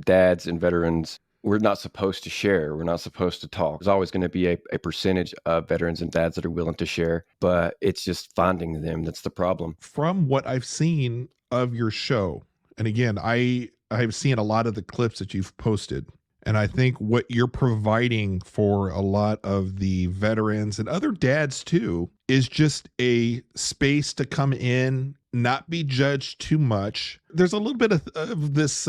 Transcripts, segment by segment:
dads and veterans, we're not supposed to share. We're not supposed to talk. There's always going to be a percentage of veterans and dads that are willing to share, but it's just finding them that's the problem. From what I've seen of your show, and again, I've seen a lot of the clips that you've posted, and I think what you're providing for a lot of the veterans and other dads too is just a space to come in, not be judged too much. There's a little bit of this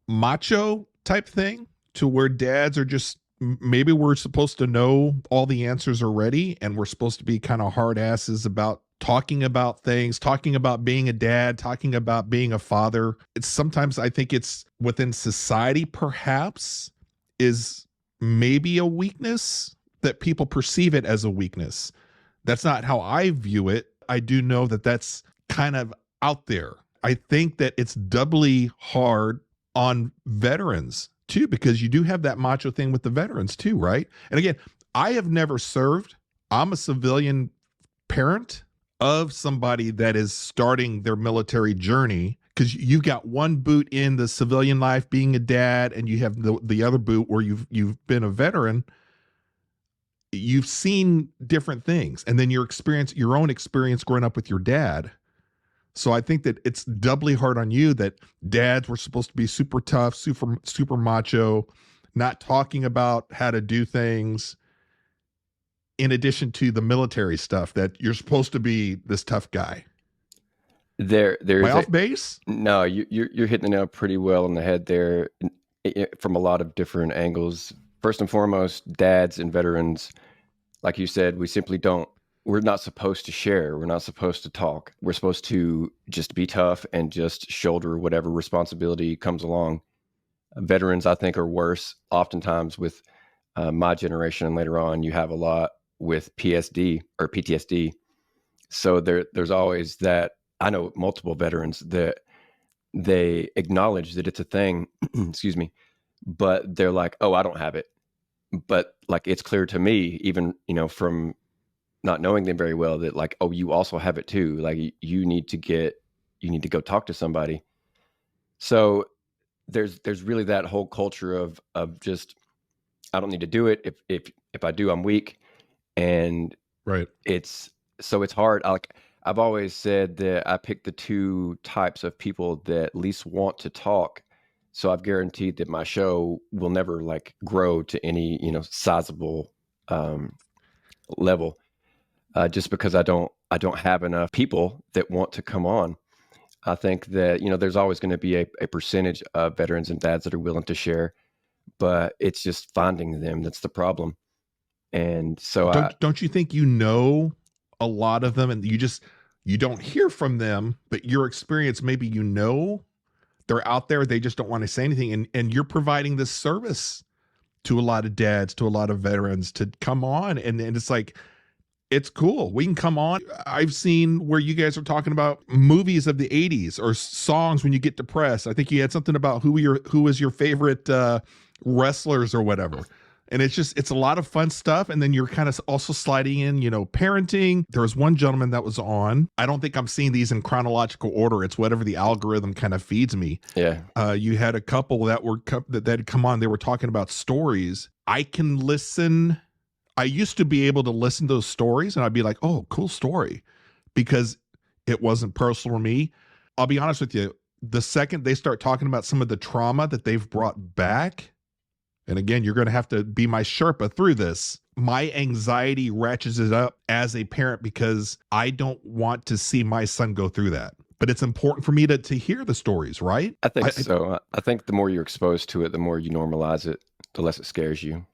macho type thing to where dads are just, maybe we're supposed to know all the answers already, and we're supposed to be kind of hard asses about talking about things, talking about being a dad, talking about being a father. It's sometimes, I think it's within society perhaps, is maybe a weakness, that people perceive it as a weakness. That's not how I view it. I do know that that's kind of out there. I think that it's doubly hard on veterans too, because you do have that macho thing with the veterans too, right? And again, I have never served. I'm a civilian parent of somebody that is starting their military journey, because you've got one boot in the civilian life being a dad, and you have the other boot where you've been a veteran. You've seen different things, and then your own experience growing up with your dad. So I think that it's doubly hard on you that dads were supposed to be super tough, super macho, not talking about how to do things, in addition to the military stuff, that you're supposed to be this tough guy. There's Am I off base? No, you're hitting the nail pretty well on the head there, from a lot of different angles. First and foremost, dads and veterans, like you said, we're not supposed to share. We're not supposed to talk. We're supposed to just be tough and just shoulder whatever responsibility comes along. Veterans, I think, are worse. Oftentimes with my generation and later on, you have a lot with PSD or PTSD. So there's always that. I know multiple veterans that they acknowledge that it's a thing, excuse me, but they're like, oh, I don't have it. But like, it's clear to me, even, from not knowing them very well, that like, oh, you also have it too. Like you need to go talk to somebody. So there's really that whole culture of just, I don't need to do it. If I do, I'm weak. And Right. it's hard. I've always said that I pick the two types of people that least want to talk. So I've guaranteed that my show will never like grow to any, sizable level, just because I don't have enough people that want to come on. I think that, there's always going to be a percentage of veterans and dads that are willing to share, but it's just finding them that's the problem. And so don't you think a lot of them, and you don't hear from them, but your experience, maybe they're out there, they just don't want to say anything, and you're providing this service to a lot of dads, to a lot of veterans, to come on, and it's like, it's cool, we can come on. I've seen where you guys are talking about movies of the 80s or songs when you get depressed. I think you had something about who was your favorite wrestlers or whatever. And it's a lot of fun stuff. And then you're kind of also sliding in, parenting. There was one gentleman that was on. I don't think I'm seeing these in chronological order. It's whatever the algorithm kind of feeds me. Yeah. You had a couple that had come on. They were talking about stories. I can listen. I used to be able to listen to those stories and I'd be like, oh, cool story, because it wasn't personal to me. I'll be honest with you. The second they start talking about some of the trauma that they've brought back, and again, you're going to have to be my Sherpa through this, my anxiety ratchets it up as a parent, because I don't want to see my son go through that. But it's important for me to hear the stories, right? I think so. I think the more you're exposed to it, the more you normalize it, the less it scares you.